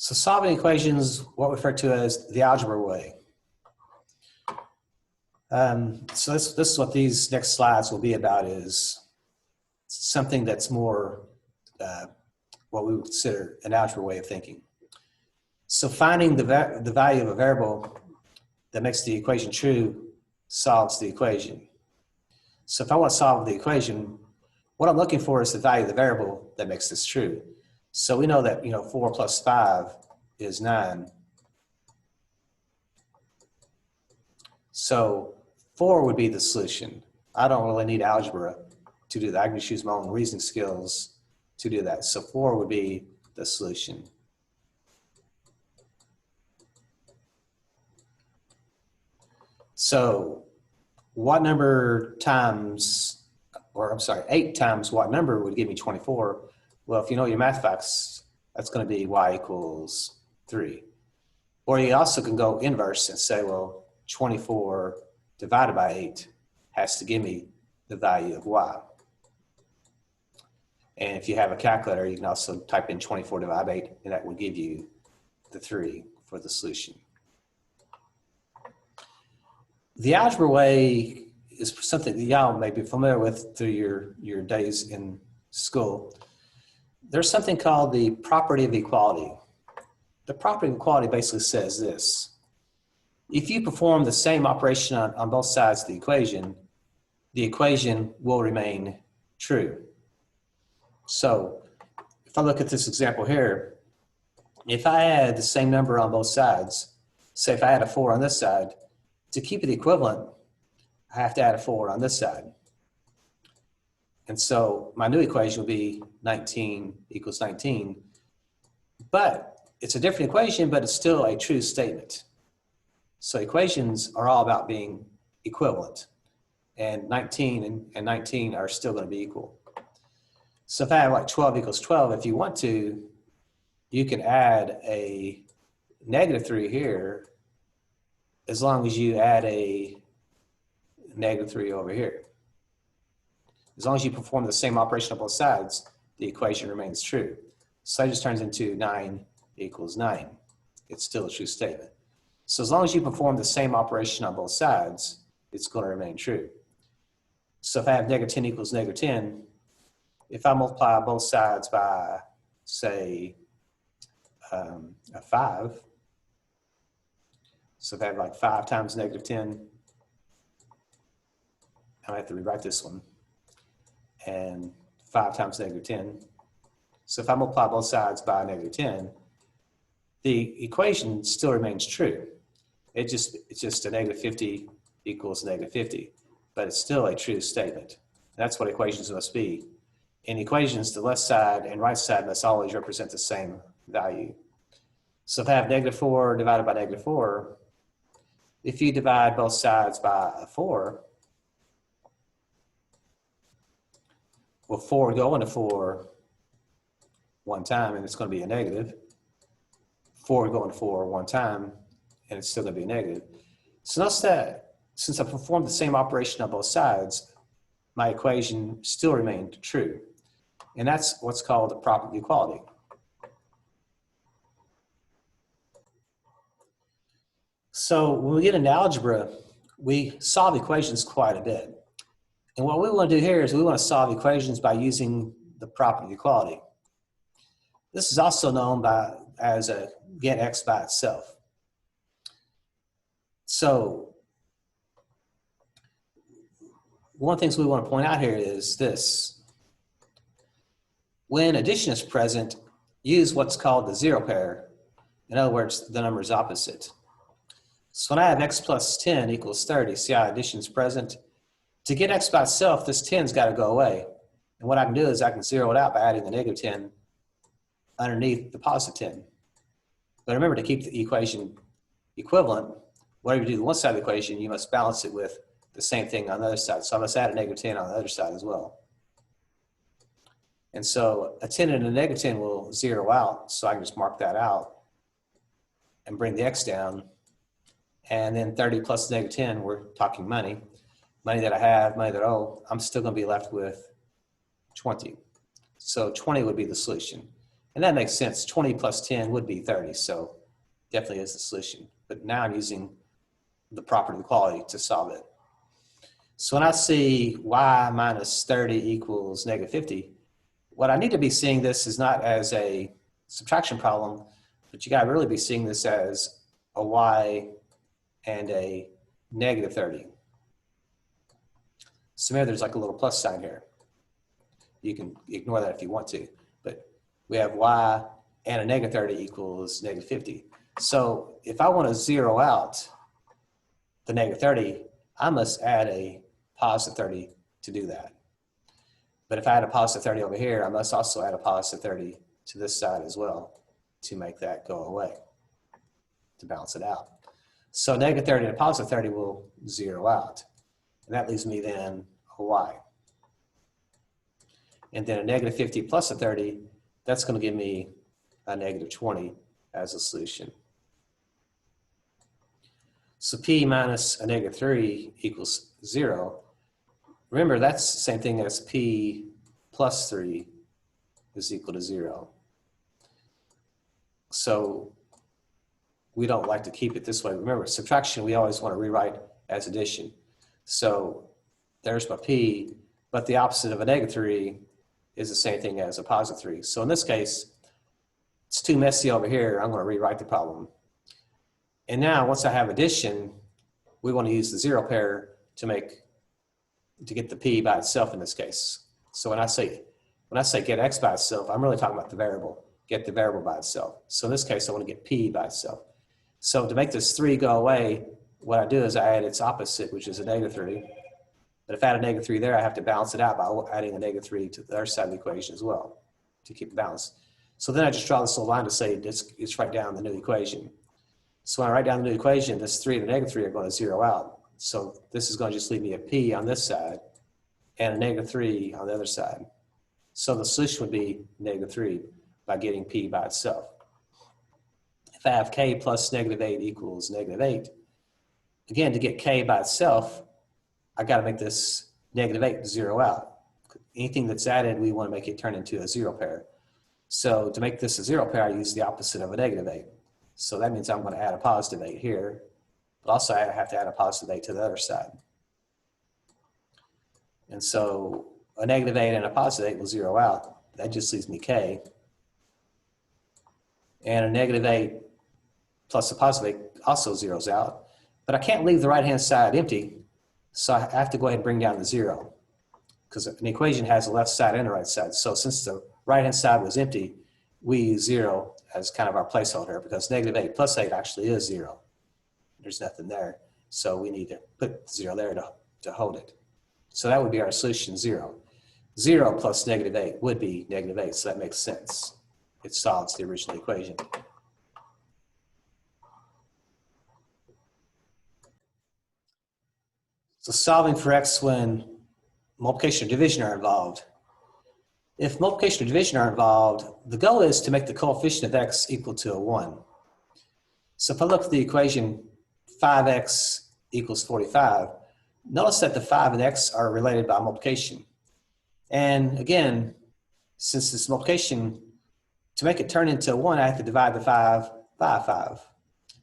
So solving equations, what we refer to as the algebra way. So this is what these next slides will be about, is something that's more what we would consider an algebra way of thinking. So finding the value of a variable that makes the equation true solves the equation. So if I want to solve the equation, what I'm looking for is the value of the variable that makes this true. So we know that 4 plus 5 is 9. So 4 would be the solution. I don't really need algebra to do that. I can just use my own reasoning skills to do that. So 4 would be the solution. So what number times, or I'm sorry, 8 times what number would give me 24? Well, if you know your math facts, that's going to be y equals 3. Or you also can go inverse and say, well, 24 divided by 8 has to give me the value of y. And if you have a calculator, you can also type in 24 divided by 8, and that will give you the 3 for the solution. The algebra way is something that y'all may be familiar with through your days in school. There's something called the property of equality. The property of equality basically says this: if you perform the same operation on both sides of the equation will remain true. So if I look at this example here, if I add the same number on both sides, say if I add a 4 on this side, to keep it equivalent, I have to add a 4 on this side. And so my new equation will be 19 equals 19. But it's a different equation, but it's still a true statement. So equations are all about being equivalent. And 19 and 19 are still going to be equal. So if I have like 12 equals 12, if you want to, you can add a -3 here as long as you add a -3 over here. As long as you perform the same operation on both sides, the equation remains true. So it just turns into 9 equals 9. It's still a true statement. So as long as you perform the same operation on both sides, it's going to remain true. So if I have -10 equals -10, if I multiply both sides by, say, a 5, so if I have like 5 times -10, I have to rewrite this one, and 5 times -10. So if I multiply both sides by -10, the equation still remains true. It's just a -50 equals -50, but it's still a true statement. That's what equations must be. In equations, the left side and right side must always represent the same value. So if I have -4 divided by -4, if you divide both sides by a 4, well, 4 would go into 4 one time, and it's going to be a negative. 4 would go into 4 one time, and it's still going to be a negative. So notice that since I performed the same operation on both sides, my equation still remained true. And that's what's called the property of equality. So when we get into algebra, we solve equations quite a bit. And what we want to do here is we want to solve equations by using the property of equality. This is also known as a get x by itself. So one of the things we want to point out here is this: when addition is present, use what's called the zero pair. In other words, the number is opposite. So when I have x plus 10 equals 30, see how addition is present? To get x by itself, this 10's got to go away. And what I can do is I can zero it out by adding the -10 underneath the positive 10. But remember, to keep the equation equivalent, whatever you do to one side of the equation, you must balance it with the same thing on the other side. So I must add a -10 on the other side as well. And so a 10 and a -10 will zero out. So I can just mark that out and bring the x down. And then 30 plus -10, we're talking money. Money that I have, money that I owe, I'm still going to be left with 20. So 20 would be the solution. And that makes sense. 20 plus 10 would be 30, so definitely is the solution. But now I'm using the property of equality to solve it. So when I see y minus 30 equals negative 50, what I need to be seeing this is not as a subtraction problem, but you got to really be seeing this as a y and a negative 30. So maybe there's like a little plus sign here. You can ignore that if you want to, but we have y and a negative 30 equals negative 50. So if I want to zero out the negative 30, I must add a positive 30 to do that. But if I add a positive 30 over here, I must also add a positive 30 to this side as well to make that go away, to balance it out. So negative 30 and a positive 30 will zero out. And that leaves me then a y. And then a negative 50 plus a 30, that's going to give me a negative 20 as a solution. So p minus a negative 3 equals 0. Remember, that's the same thing as p plus 3 is equal to 0. So we don't like to keep it this way. Remember, subtraction, we always want to rewrite as addition. So there's my p, but the opposite of a negative 3 is the same thing as a positive 3. So in this case, it's too messy over here. I'm going to rewrite the problem. And now once I have addition, we want to use the zero pair to get the p by itself in this case. So when I say get x by itself, I'm really talking about the variable, get the variable by itself. So in this case, I want to get p by itself. So to make this 3 go away, what I do is I add its opposite, which is a negative 3. But if I add a negative 3 there, I have to balance it out by adding a negative 3 to the other side of the equation as well to keep it balanced. So then I just draw this little line to say it's write down the new equation. So when I write down the new equation, this 3 and the negative 3 are going to zero out. So this is going to just leave me a p on this side and a negative 3 on the other side. So the solution would be negative 3 by getting p by itself. If I have k plus negative 8 equals negative 8, again, to get k by itself, I got to make this negative 8 zero out. Anything that's added, we want to make it turn into a zero pair. So to make this a zero pair, I use the opposite of a negative 8. So that means I'm going to add a positive 8 here, but also I have to add a positive 8 to the other side. And so a negative 8 and a positive 8 will zero out. That just leaves me k. And a negative 8 plus a positive 8 also zeroes out. But I can't leave the right-hand side empty, so I have to go ahead and bring down the 0, because an equation has a left side and a right side. So since the right-hand side was empty, we use 0 as kind of our placeholder, because negative 8 plus 8 actually is 0. There's nothing there. So we need to put 0 there to hold it. So that would be our solution, 0. 0 plus negative 8 would be negative 8, so that makes sense. It solves the original equation. So solving for x when multiplication or division are involved. If multiplication or division are involved, the goal is to make the coefficient of x equal to a 1. So if I look at the equation 5x equals 45, notice that the 5 and x are related by multiplication. And again, since it's multiplication, to make it turn into a 1, I have to divide the 5 by 5,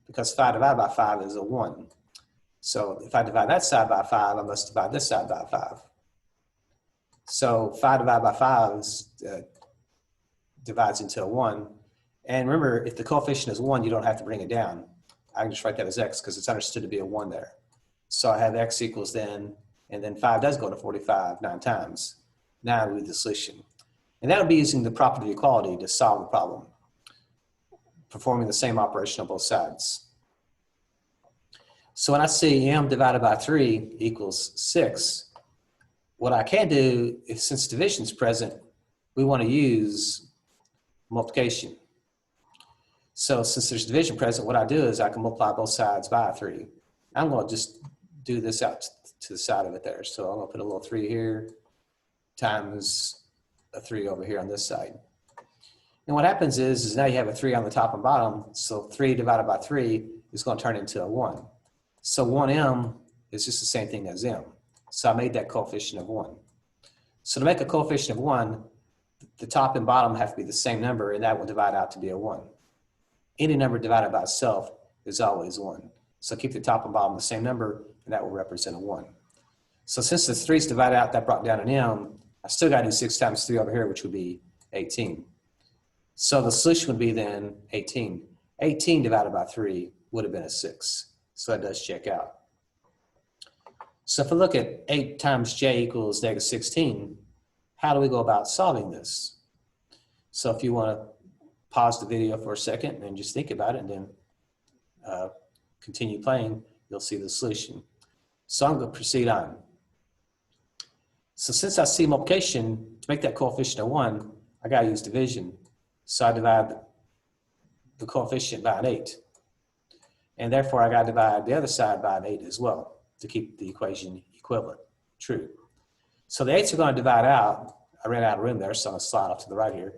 because 5 divided by 5 is a 1. So if I divide that side by 5, I must divide this side by 5. So 5 divided by 5 divides into a 1. And remember, if the coefficient is 1, you don't have to bring it down. I can just write that as x because it's understood to be a 1 there. So I have x equals then, and then 5 does go to 45 9 times. Now I read the solution. And that would be using the property of equality to solve the problem, performing the same operation on both sides. So when I see m divided by 3 equals 6, what I can do, since division is present, we want to use multiplication. So since there's division present, what I do is I can multiply both sides by 3. I'm going to just do this out to the side of it there. So I'm going to put a little 3 here times a 3 over here on this side. And what happens is now you have a 3 on the top and bottom. So 3 divided by 3 is going to turn into a 1. So 1m is just the same thing as m. So I made that coefficient of 1. So to make a coefficient of 1, the top and bottom have to be the same number, and that will divide out to be a 1. Any number divided by itself is always 1. So keep the top and bottom the same number, and that will represent a 1. So since the 3's divided out, that brought down an m, I still got to do 6 times 3 over here, which would be 18. So the solution would be then 18. 18 divided by 3 would have been a 6. So that does check out. So if we look at 8 times j equals negative 16, how do we go about solving this? So if you want to pause the video for a second and just think about it and then continue playing, you'll see the solution. So I'm going to proceed on. So since I see multiplication, to make that coefficient a 1, I got to use division. So I divide the coefficient by an 8. And therefore, I got to divide the other side by an 8 as well to keep the equation equivalent, true. So the 8's are going to divide out. I ran out of room there, so I'm going to slide off to the right here.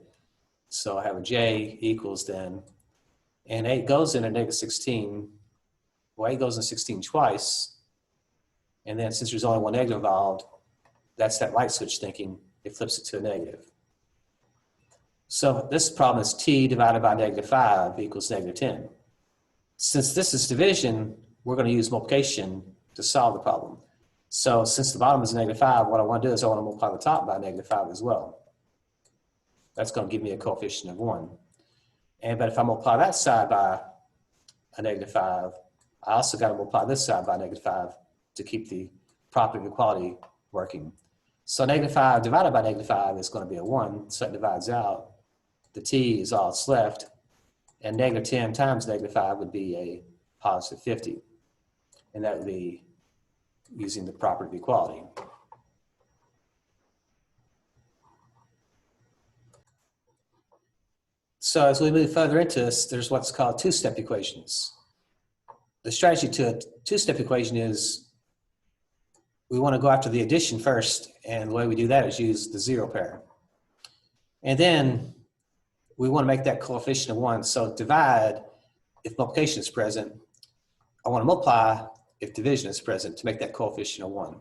So I have a j equals then, and 8 goes into negative 16. Well, 8 goes into 16 twice. And then since there's only one negative involved, that's that light switch thinking. It flips it to a negative. So this problem is t divided by negative 5 equals negative 10. Since this is division, we're going to use multiplication to solve the problem. So since the bottom is negative 5, what I want to do is I want to multiply the top by negative 5 as well. That's going to give me a coefficient of 1. But if I multiply that side by a negative 5, I also got to multiply this side by negative 5 to keep the property of equality working. So negative 5 divided by negative 5 is going to be a 1, so it divides out. The t is all that's left, and negative 10 times negative 5 would be a positive 50. And that would be using the property of equality. So as we move further into this, there's what's called two-step equations. The strategy to a two-step equation is we want to go after the addition first, and the way we do that is use the 0 pair. And then we want to make that coefficient of 1. So divide if multiplication is present. I want to multiply if division is present to make that coefficient of 1.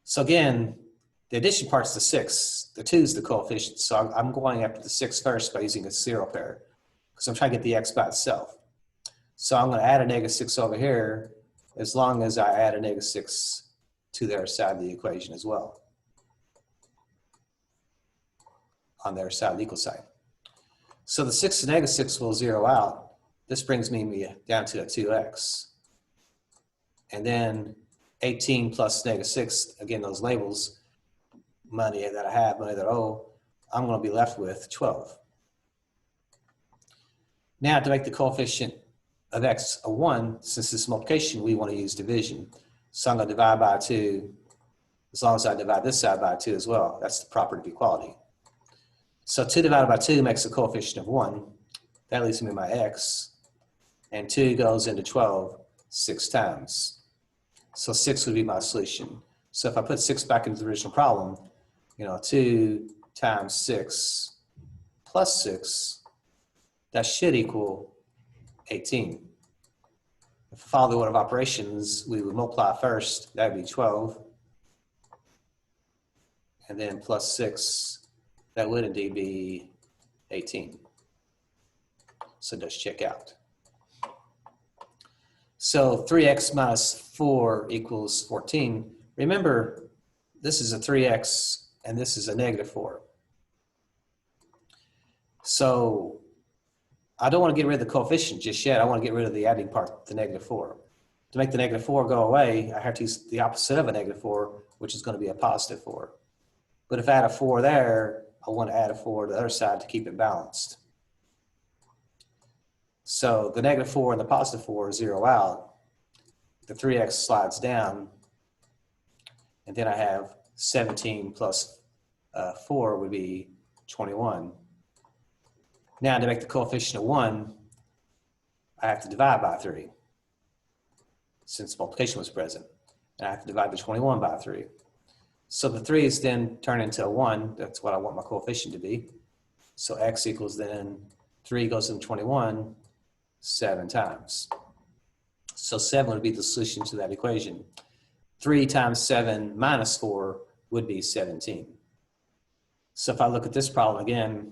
So again, the addition part's the 6. The 2 is the coefficient. So I'm going after the 6 first by using a 0 pair because I'm trying to get the x by itself. So I'm going to add a negative 6 over here as long as I add a negative 6 to their side of the equation as well, on their side of the equal sign. So the 6 and negative 6 will 0 out. This brings me down to a 2x. And then 18 plus negative 6, again, those labels, money that I have, money that I owe, I'm going to be left with 12. Now to make the coefficient of x a 1, since this is multiplication, we want to use division. So I'm going to divide by 2 as long as I divide this side by 2 as well. That's the property of equality. So 2 divided by 2 makes a coefficient of 1. That leaves me my x. And 2 goes into 12 6 times. So 6 would be my solution. So if I put 6 back into the original problem, 2 times 6 plus 6, that should equal 18. If I follow the order of operations, we would multiply first. That would be 12. And then plus 6, that would indeed be 18. So it does check out. So 3x minus 4 equals 14. Remember, this is a 3x and this is a negative 4. So I don't want to get rid of the coefficient just yet. I want to get rid of the adding part, the negative 4. To make the negative 4 go away, I have to use the opposite of a negative 4, which is going to be a positive 4. But if I add a 4 there, I want to add a 4 to the other side to keep it balanced. So the negative 4 and the positive 4 0 out. The 3x slides down. And then I have 17 plus 4 would be 21. Now to make the coefficient of 1, I have to divide by 3, since multiplication was present. And I have to divide the 21 by 3. So the 3's then turn into a 1. That's what I want my coefficient to be. So x equals then 3 goes into 21 7 times. So 7 would be the solution to that equation. 3 times 7 minus 4 would be 17. So if I look at this problem again,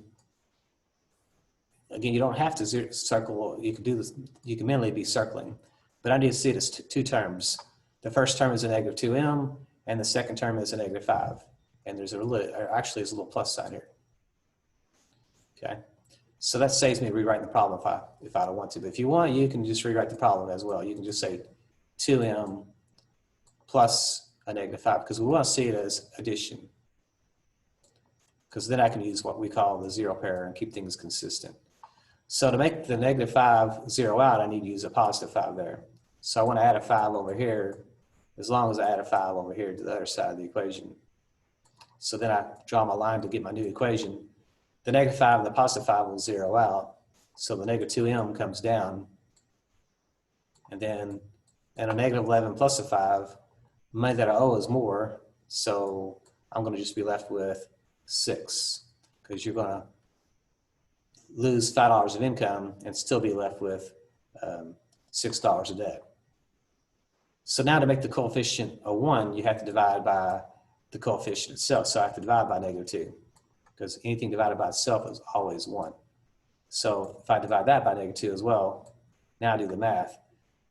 you don't have to circle. You can do this. You can mentally be circling, but I need to see it as two terms. The first term is a negative 2m, and the second term is a negative 5. And there's actually there's a little plus sign here. Okay, so that saves me rewriting the problem if I don't want to. But if you want, you can just rewrite the problem as well. You can just say 2m plus a negative 5, because we want to see it as addition. Because then I can use what we call the zero pair and keep things consistent. So to make the negative 5 zero out, I need to use a positive 5 there. So I want to add a 5 over here, as long as I add a 5 over here to the other side of the equation. So then I draw my line to get my new equation. The negative 5 and the positive 5 will zero out. So the negative 2m comes down. And then a negative 11 plus a 5, money that I owe is more. So I'm going to just be left with 6, because you're going to lose $5 of income and still be left with $6 of debt. So now to make the coefficient a 1, you have to divide by the coefficient itself. So I have to divide by negative 2, because anything divided by itself is always 1. So if I divide that by negative 2 as well, now I do the math.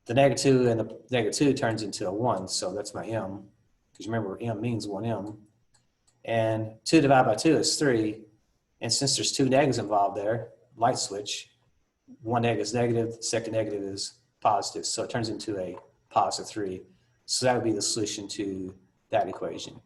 The negative 2 and the negative 2 turns into a 1, so that's my m, because remember m means 1m. And 2 divided by 2 is 3, and since there's two negatives involved there, light switch, one negative is negative, the second negative is positive, so it turns into a positive 3. So that would be the solution to that equation.